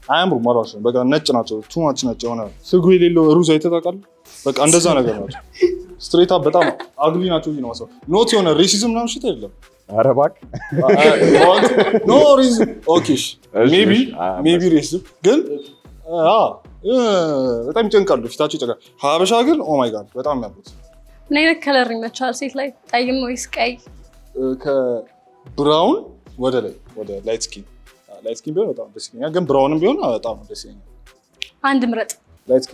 አያምሩም አሏሽ፣ በቃ ነጭ ናቸው። ቱማች ነጭ የሆነ ስጉ የሌለው ሩዝ አይተጣቃል። በቃ እንደዛ ነገር ናቸው። ስትሬት አፕ በጣም አግሊ ናቸው ነው ማሰብ። ኖት የሆነ ሬሲዝም ምናምን ሽት አይደለም። ኧረ እባክህ ኖ ሬሲዝም። ኦኬ ሜቢ ሬሲዝም ግን በጣም ይጨንቃሉ፣ ፊታቸው ይጨንቃል። ሀበሻ ግን ኦ ማይ ጋድ በጣም የሚያምሩት። ምን አይነት ከለር ይመቻል ሴት ላይ? ጠይም ወይስ ቀይ? ከብራውን ወደ ላይ ወደ ላይት ስኪን ቢሆን በጣም ደስ ይለኛል፣ ግን ብራውንም ቢሆን በጣም ደስ ይለኛል። አንድ ምረጥ። ላይት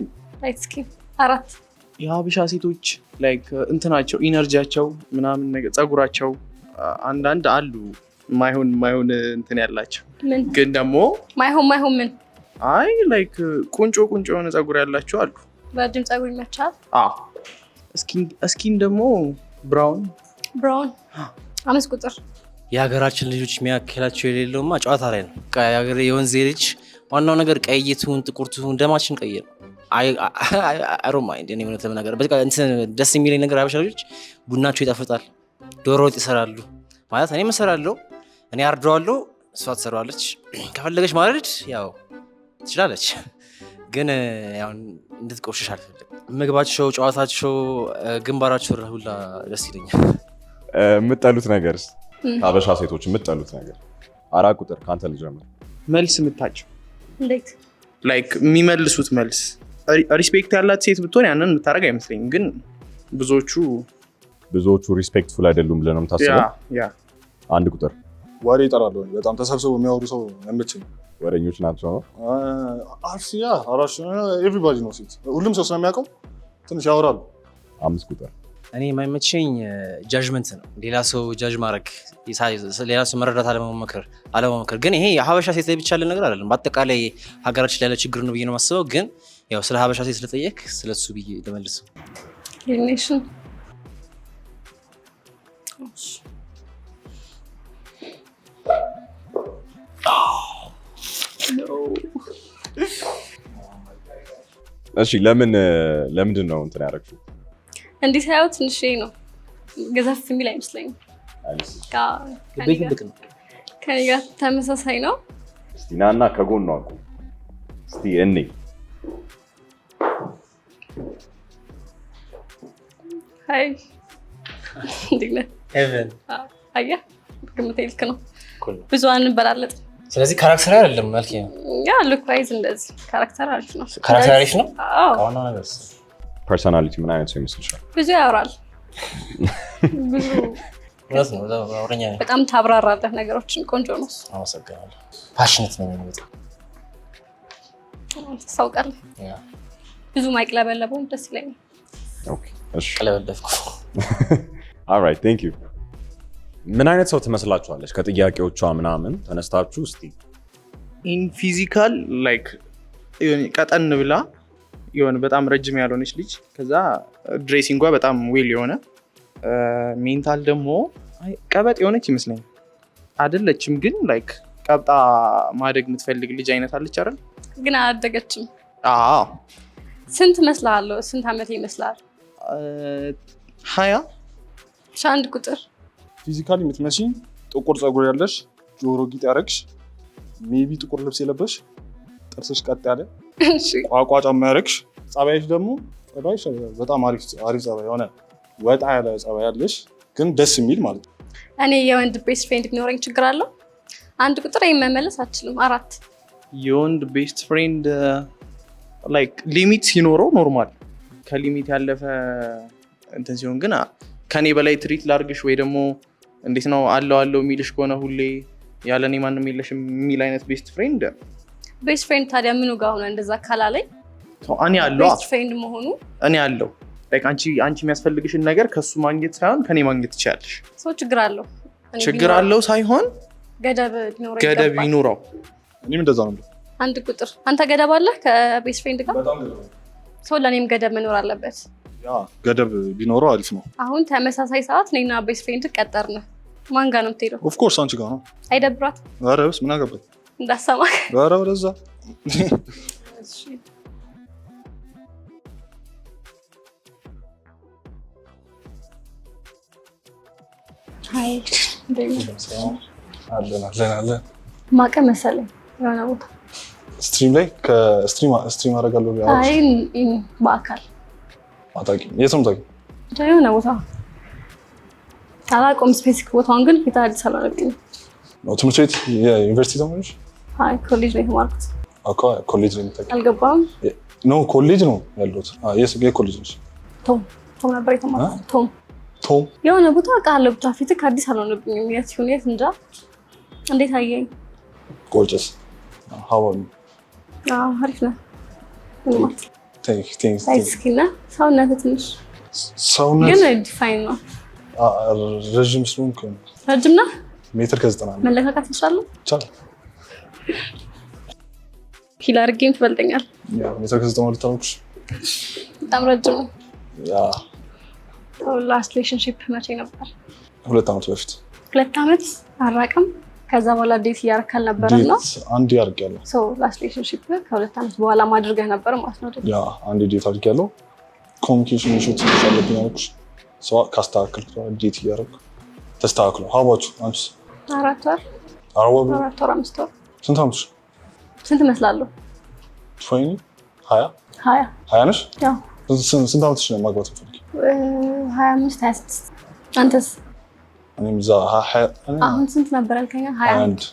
ስኪን። 4። የሀበሻ ሴቶች ላይክ እንትናቸው ኢነርጂያቸው ምናምን ነገር ጸጉራቸው አንዳንድ አሉ ማይሆን እንትን ያላቸው ምን ግን ደግሞ ማይሆን ምን አይ ላይክ ቁንጮ የሆነ ጸጉር ያላቸው አሉ። ረጅም ጸጉር ይመቻል። እስኪን ደግሞ ብራውን 5 ቁጥር። የሀገራችን ልጆች የሚያክላቸው የሌለውማ ጨዋታ ላይ ነው። የወንዜ ልጅ ዋናው ነገር ቀይ ትሁን ጥቁር ትሁን ደማችን ቀይ ነው። አይሮም ማይንድ እኔ እውነት ለመናገር በቃ እንትን ደስ የሚለኝ ነገር ሀበሻ ልጆች ቡናቸው ይጣፍጣል፣ ዶሮ ወጥ ይሰራሉ። ማለት እኔ እሰራለሁ፣ እኔ አርደዋለሁ፣ እሷ ትሰራዋለች። ከፈለገች ማረድ ያው ትችላለች፣ ግን ያው እንድትቆሽሽ አልፈልግም። ምግባቸው፣ ጨዋታቸው፣ ግንባራቸው ሁላ ደስ ይለኛል። የምጠሉት ነገርስ? ሀበሻ ሴቶች የምጠሉት ነገር? 4 ቁጥር ከአንተ ልጀምር። መልስ የምታቸው እንዴት ላይክ የሚመልሱት መልስ ሪስፔክት ያላት ሴት ብትሆን ያንን የምታደርግ አይመስለኝም፣ ግን ብዙዎቹ ሪስፔክትፉል አይደሉም ብለህ ነው የምታስበው? 1 ቁጥር። ወሬ ይጠራሉ። በጣም ተሰብስበው የሚያወሩ ሰው አይመቸኝም። ወሬኞች ናቸው ነው? ኤቭሪባዲ ነው ሴት፣ ሁሉም ሰው ስለሚያውቀው ትንሽ ያወራሉ። 5 ቁጥር። እኔ የማይመቸኝ ጃጅመንት ነው። ሌላ ሰው ጃጅ ማድረግ፣ ሌላ ሰው መረዳት አለመሞከር። ግን ይሄ የሀበሻ ሴት ላይ ብቻ ያለ ነገር አይደለም፣ በአጠቃላይ ሀገራችን ላይ ያለ ችግር ነው ብዬ ነው የማስበው። ግን ያው ስለ ሀበሻ ሴት ስለጠየቅ ስለሱ ብዬ ልመልሰው። ኔሽን እሺ ለምንድን ነው እንትን ያደረግሽው? እንዲህ ሳይሆን ትንሽ ነው ገዘፍ የሚል አይመስለኝም። ከኔ ጋር ተመሳሳይ ነው። እስቲ ናና ከጎን ነው አቁ። እስቲ እኔ ሃይ እንዴት ነህ? ኤቨን አያ ግምቴ ልክ ነው። ብዙ አንበላለጥ። ስለዚህ ካራክተር አይደለም ማለት ነው። ያ ሉክ ዋይዝ እንደዚህ ካራክተር አሪፍ ነው። ካራክተር አሪፍ ነው። አዎ ዋናው ነገር ፐርሰናሊቲ ምን አይነት ሰው ይመስልሻል? ብዙ ያወራል። ብዙ እውነት ነው። አውረኛ ነኝ። በጣም ታብራራለህ ነገሮችን። ቆንጆ ነው። አመሰግናለሁ። ፓሽኔት ነው የሚመጣው። ታውቃለህ። ብዙ ማይቅለበለበውም ደስ ይለኛል። ኦኬ እሺ ቀለበለፍኩ። ኦልራይት ቴንክ ዩ። ምን አይነት ሰው ትመስላችኋለች? ከጥያቄዎቿ ምናምን ተነስታችሁ እስቲ ኢን ፊዚካል ላይክ ቀጠን ብላ የሆነ በጣም ረጅም ያልሆነች ልጅ፣ ከዛ ድሬሲንጓ በጣም ዌል የሆነ ሜንታል ደግሞ ቀበጥ የሆነች ይመስለኛል። አይደለችም ግን ላይክ ቀብጣ ማደግ የምትፈልግ ልጅ አይነት አለች አይደል? ግን አላደገችም። አዎ። ስንት መስልሃለሁ? ስንት ዓመት ይመስላል? 20 አንድ ቁጥር ፊዚካሊ የምትመስኝ ጥቁር ፀጉር ያለሽ፣ ጆሮ ጌጥ ያደረግሽ፣ ሜቢ ጥቁር ልብስ የለበሽ፣ ጥርስሽ ቀጥ ያለ ቋቋ ጫማ ያደረግሽ፣ ጸባይሽ ደግሞ ጸባይሽ በጣም አሪፍ ጸባይ የሆነ ወጣ ያለ ጸባይ ያለሽ ግን ደስ የሚል ማለት ነው። እኔ የወንድ ቤስት ፍሬንድ ቢኖረኝ ችግር አለው? አንድ ቁጥር መመለስ አልችልም። 4 የወንድ ቤስት ፍሬንድ ላይክ ሊሚት ሲኖረው ኖርማል፣ ከሊሚት ያለፈ እንትን ሲሆን ግን ከኔ በላይ ትሪት ላርግሽ ወይ ደግሞ እንዴት ነው አለው የሚልሽ ከሆነ ሁሌ ያለኔ ማንም የለሽም የሚል አይነት ቤስት ፍሬንድ ታዲያ ምኑ ጋር ሆነ እንደዛ ካላለኝ እኔ አለው ቤስት ፍሬንድ መሆኑ እኔ አለው ላይክ አንቺ የሚያስፈልግሽን ነገር ከሱ ማግኘት ሳይሆን ከኔ ማግኘት ትችላለሽ። ሰው ችግር አለው ሳይሆን ገደብ ይኖረው። እኔም እንደዛ ነው። አንድ ቁጥር አንተ ገደብ አለህ ከቤስት ፍሬንድ ጋር? ሰው ለእኔም ገደብ መኖር አለበት። ያ ገደብ ቢኖረው አሪፍ ነው። አሁን ተመሳሳይ ሰዓት እኔና ቤስት ፍሬንድ ቀጠርን። ማን ጋር ነው የምትሄደው? ኦፍ ኮርስ አንቺ ጋር ነው። አይደብራትም? ኧረ በስ ምን አገባኝ እንዳሰማህ። ኧረ ወደዛ አይ አለን ማቀ መሰለኝ የሆነ ቦታ ስትሪም ላይ ከስትሪም አደርጋለሁ። አይ በአካል አታውቂም? የት ነው የምታውቂው? የሆነ ቦታ አላውቀውም ስፔሲፊክ ቦታውን፣ ግን ፊት አዲስ አበባ ነው። ትምህርት ቤት የዩኒቨርሲቲ ተማሪዎች? አይ ኮሌጅ ነው የተማርኩት። ኮሌጅ ነው የምታውቂው? አልገባም። ኖ ኮሌጅ ነው ያለሁት። የኮሌጅ ነች። ቶም ነበር የተማርኩት። ቶም የሆነ ቦታ አውቃለሁ። ብቻ ፊትህ ከአዲስ አልሆነብኝም። የት ይሁን የት እንጃ። እንዴት አየኝ? ቆርጨስ ሀዋሉ አሪፍ ነው። ቴንክስ። ሰውነትህ ትንሽ ሰውነት ግን ዲፋይን ነው። ረዥም ስለሆንክ ረጅም ነህ? ሜትር ከ90 መለካከት ትችላለህ? ይቻላል። ኪል አድርጌም ትበልጠኛል። ሜትር ከ90 ልታወቅሽ በጣም ረጅም ነው። ላስት ሪሌሽንሺፕ መቼ ነበር? 2 ዓመት በፊት። 2 ዓመት አራቅም። ከዛ በኋላ ዴት እያደረክ አልነበረም ነው? አንዴ አድርጌያለሁ። ላስት ሪሌሽንሺፕ ከ2 ዓመት በኋላ ማድረግህ ነበር ማለት ነው? አንዴ ዴት አድርጌያለሁ። ኮሚኒኬሽን ኢሹ ትንሽ አለብኝ አልኩሽ። ሰው ካስተካከልኩ ዴት እያደረኩ ተስተካክሎ። ሀባችሁ አንቺስ? 4 ወር 5 ወር። ስንት ዓመትሽ? ስንት እመስላለሁ? 20 ነሽ? ስንት ዓመትሽ ነው ማግባት የምትፈልጊው? 25 26። አንተስ? እኔም እዛ አሁን ስንት ነበር ያልከኝ? 21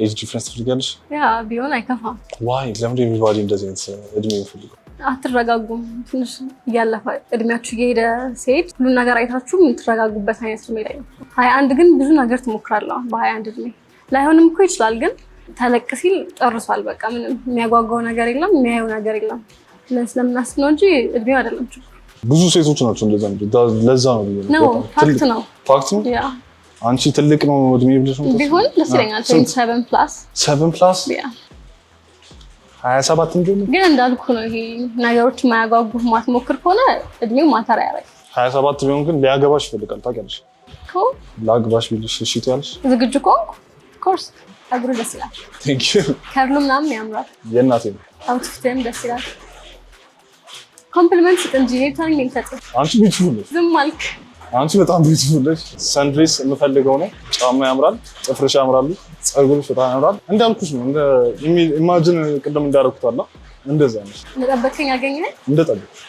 ኤጅ ዲፍረንስ ትፈልጊያለሽ? ያ ቢሆን አይከፋም። ዋይ ለምንድን ነው ኤቭሪባዲ እንደዚህ አይነት እድሜ የሚፈልገው? አትረጋጉም? ትንሽ እያለፈ እድሜያችሁ እየሄደ ሲሄድ ሁሉን ነገር አይታችሁ የምትረጋጉበት አይነት እድሜ ላይ ነው። 21 ግን ብዙ ነገር ትሞክራለህ። በ21 እድሜ ላይሆንም እኮ ይችላል፣ ግን ተለቅ ሲል ጨርሷል። በቃ ምንም የሚያጓጓው ነገር የለም፣ የሚያየው ነገር የለም። ስለምናስብ ነው እንጂ እድሜው አይደለም ችግሩ። ብዙ ሴቶች ናቸው እንደዛ ለዛ ነው ፋክት ነው። ያ አንቺ ትልቅ ነው እድሜ ብለሽ ነው ቢሆን ደስ ይለኛል። 7 ፕላስ 27 እንደሆነ ግን እንዳልኩ ነው። ይሄ ነገሮች የማያጓጉህ ማትሞክር ከሆነ እድሜው ማተር አያደርግም። 27 ቢሆን ግን ሊያገባሽ ይፈልጋል። ታውቂያለሽ? ላግባሽ ቢልሽ እሺ ትያለሽ? ዝግጁ ከሆንኩ ኮርስ አግሩ ደስ ይላል። ቴንክ ዩ። ከርሉ ምናምን ያምራል። የእናቴ ነው። አውትፊትም ደስ ይላል። ኮምፕሊመንት ስጥ እንጂ ታሪክ ነው የሚሰጥህ። አንቺ ቢዩቲፉል ነሽ። ዝም አልክ። አንቺ በጣም ቢዩቲፉል ነሽ። ሰንድሬስ የምፈልገው ነው። ጫማ ያምራል፣ ጥፍርሽ ያምራሉ፣ ፀጉርሽ በጣም ያምራል። እንዳልኩሽ ነው። ኢማጂን ቅድም እንዳደረኩት አላ እንደዛ ነሽ። እንደጠበቅከኝ አገኘኸኝ? እንደጠበቅሽ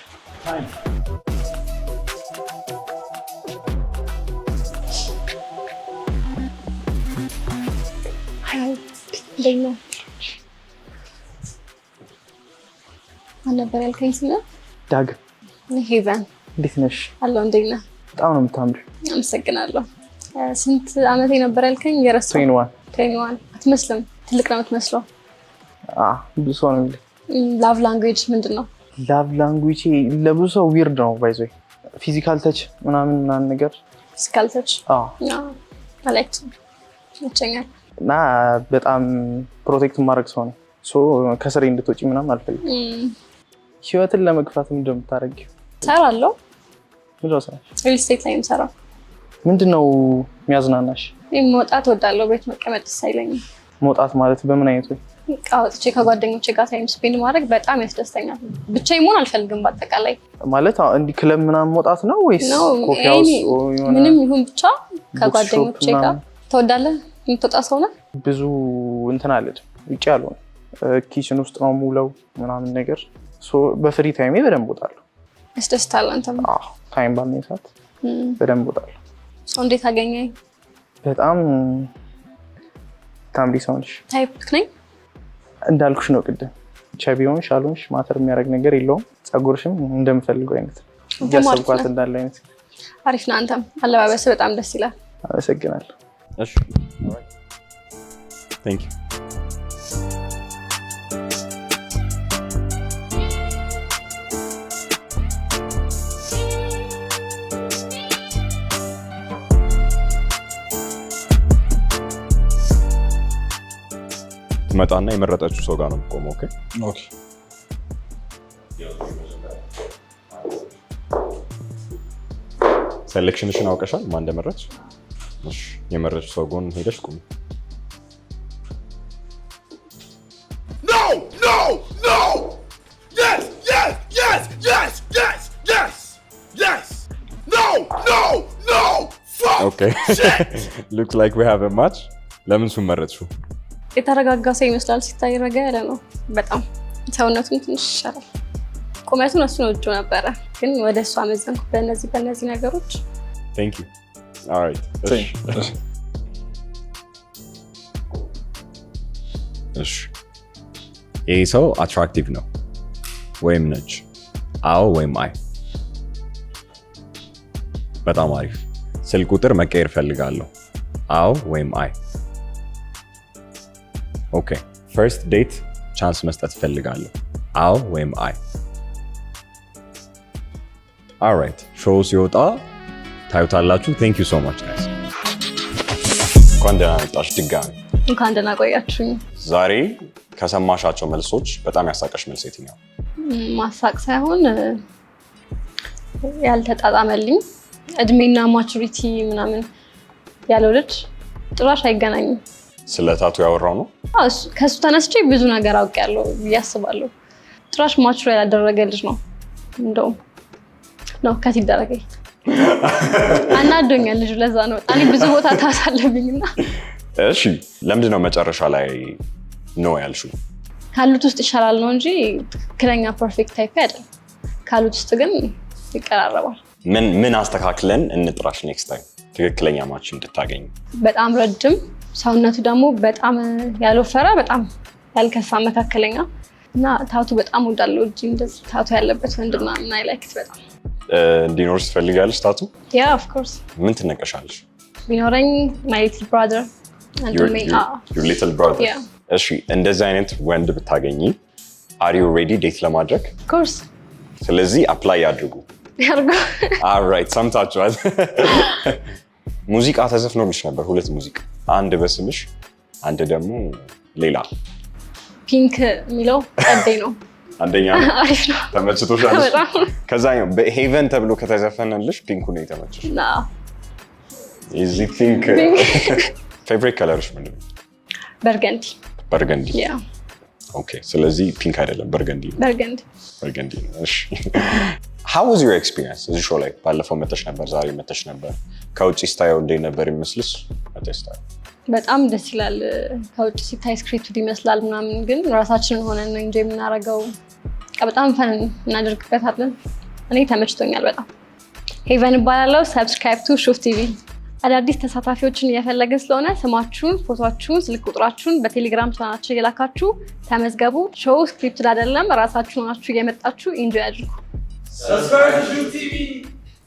ማን ነበር ያልከኝ? ስለ ዳግም ሄቨን እንዴት ነሽ? አለሁ። እንዴት ነህ? በጣም ነው የምታምሪው። አመሰግናለሁ። ስንት ዓመቴ ነበር ያልከኝ? የረሳሁ። 21 አትመስልም። ትልቅ ነው የምትመስለው። ብዙ ሰው ነው የሚለው። ላቭ ላንጉዌጅ ምንድን ነው? ላቭ ላንጉዌጅ ለብዙ ሰው ዊርድ ነው። ባይዞ ፊዚካል ተች ምናምን ነገር ፊዚካል ተች አላይክ ይመቸኛል። እና በጣም ፕሮቴክት ማድረግ ሰው ነው። ከስሬ እንድትወጪ ምናምን አልፈልግም። ህይወትን ለመግፋት ምንድን ነው የምታደርጊው? እሰራለሁ። ምንድን ነው ስራሽ? ሪል ስቴት ላይ የምሰራው። ምንድን ነው የሚያዝናናሽ? መውጣት እወዳለሁ። ቤት መቀመጥ ደስ አይለኝም። መውጣት ማለት በምን አይነት ወይ? ወጥቼ ከጓደኞቼ ጋር ታይም ስፔንድ ማድረግ በጣም ያስደስተኛል። ብቻዬን መሆን አልፈልግም። በአጠቃላይ ማለት እንዲህ ክለብ ምናምን መውጣት ነው ወይስ ኮፊ ሃውስ? ምንም ይሁን ብቻ ከጓደኞቼ ጋር። ትወዳለህ? የምትወጣ ሰው ነህ? ብዙ እንትን አልሄድም። ውጭ ያልሆነ ኪችን ውስጥ ነው የምውለው ምናምን ነገር። በፍሪ ታይሜ በደንብ እወጣለሁ። ያስደስታል። አንተም? ታይም ባለኝ ሰዓት በደንብ እወጣለሁ። ሰው እንዴት አገኘኝ? በጣም ታምሪ ሰው ነሽ። ታይፕ ነኝ እንዳልኩሽ ነው ቅድም። ብቻ ቢሆንሽ አልሆንሽ ማተር የሚያደርግ ነገር የለውም። ፀጉርሽም እንደምፈልገው አይነት እያሰብኳት እንዳለ አይነት። አሪፍ ነው። አንተም አለባበስ በጣም ደስ ይላል። አመሰግናለሁ። እሺ ቴንክ ዩ። ትመጣና የመረጠችው ሰው ጋር ነው የምቆመው። ኦኬ ኦኬ። ሴሌክሽንሽን አውቀሻል? ማን እንደመረጥሽ? እሺ፣ የመረጥሽው ሰው ጎን ሄደሽ ቁሚ። No! No! No! Yes! Yes! Yes! Yes! Yes! Yes! Yes! No! No! No! Fuck! Okay. Looks like we have a match. ለምን እሱን መረጥሽው? የተረጋጋ ሰው ይመስላል። ሲታይ ረጋ ያለ ነው በጣም። ሰውነቱን ትንሽ ይሻላል። ቁመቱን እሱን ወዶ ነበረ፣ ግን ወደ እሷ አመዘንኩ በእነዚህ ነገሮች። Thank you. All right. እሺ። ይህ ሰው አትራክቲቭ ነው ወይም ነች? አዎ ወይም አይ? በጣም አሪፍ። ስልክ ቁጥር መቀየር ፈልጋለሁ። አዎ ወይም አይ? ኦኬ። ፈርስት ዴት ቻንስ መስጠት ፈልጋለሁ። አዎ ወይም አይ? ኦልራይት። ሾው ሲወጣ ታዩታላችሁ። ቴንክ ዩ ሶ ማች ጋይስ። እንኳን ደህና መጣሽ ድጋሚ። እንኳን ደህና ቆያችሁኝ። ዛሬ ከሰማሻቸው መልሶች በጣም ያሳቀሽ መልስ የትኛው? ማሳቅ ሳይሆን ያልተጣጣመልኝ እድሜና ማቹሪቲ ምናምን ያለው ልጅ ጭራሽ አይገናኝም። ስለ ታቱ ያወራው ነው? ከሱ ተነስቼ ብዙ ነገር አውቄያለሁ ብዬ አስባለሁ። ጭራሽ ማቹር ያላደረገ ልጅ ነው። እንደውም ነው ከት ይደረገኝ አናዶኛል ልጁ። ለዛ ነው በጣም ብዙ ቦታ ታሳለብኝና። እሺ ለምንድን ነው መጨረሻ ላይ ነው ያልሽው? ካሉት ውስጥ ይሻላል ነው እንጂ ትክክለኛ ፐርፌክት ታይፕ አይደለም። ካሉት ውስጥ ግን ይቀራረባል። ምን አስተካክለን እንጥራሽ ኔክስት ታይም ትክክለኛ ማች እንድታገኝ? በጣም ረጅም፣ ሰውነቱ ደግሞ በጣም ያልወፈረ፣ በጣም ያልከሳ፣ መካከለኛ እና ታቱ በጣም ወዳለው እጅ እንደዚህ ታቱ ያለበት ወንድና እና አይላይክት በጣም እንዲኖር ትፈልጋለሽ ታቱ? ያ ኦፍ ኮርስ። ምን ትነቀሻለሽ? ቢኖረኝ ማይ ሊትል ብራዘር your little brother። እሺ እንደዚህ አይነት ወንድ ብታገኚ are you ready ዴት ለማድረግ? ኦፍ ኮርስ። ስለዚህ አፕላይ ያድርጉ። ያርጉ። ኦልራይት ሰምታችኋል። ሙዚቃ ተዘፍኖልሽ ነበር፣ 2 ሙዚቃ፣ አንድ በስምሽ አንድ ደግሞ ሌላ። ፒንክ የሚለው ቀዴ ነው። አንደኛ ነው። አሪፍ ነው። ተመችቶሻል? ከዛኛው በሄቨን ተብሎ ከተዘፈነልሽ ፒንኩ ነው የተመቸሽ? አዎ። እዚህ ፒንክ ፌቨሪት ከለርሽ ምንድን ነው? በርገንዲ። በርገንዲ። ያ ኦኬ። ስለዚህ ፒንክ አይደለም በርገንዲ ነው። በርገንዲ ነው። እሺ how was your experience እዚህ ሾው ላይ? ባለፈው መተሽ ነበር፣ ዛሬ መተሽ ነበር። ከውጭ ስታየው እንዴት ነበር ይመስልሽ? መተሽ ስታየው በጣም ደስ ይላል። ከውጭ ሲታይ ስክሪፕት ይመስላል ምናምን፣ ግን ራሳችንን ሆነን ነው እንጂ የምናደርገው። በጣም ፈን እናደርግበታለን። እኔ ተመችቶኛል በጣም። ሄቨን እባላለሁ። ሰብስክራይብ ቱ ሹፍ ቲቪ። አዳዲስ ተሳታፊዎችን እየፈለግን ስለሆነ ስማችሁን፣ ፎቶአችሁን፣ ስልክ ቁጥራችሁን በቴሌግራም ቻናላችን እየላካችሁ ተመዝገቡ። ሾው ስክሪፕትድ አይደለም። ራሳችሁን ሆናችሁ እየመጣችሁ ኢንጆይ አድርጉ። Subscribe to Juke TV.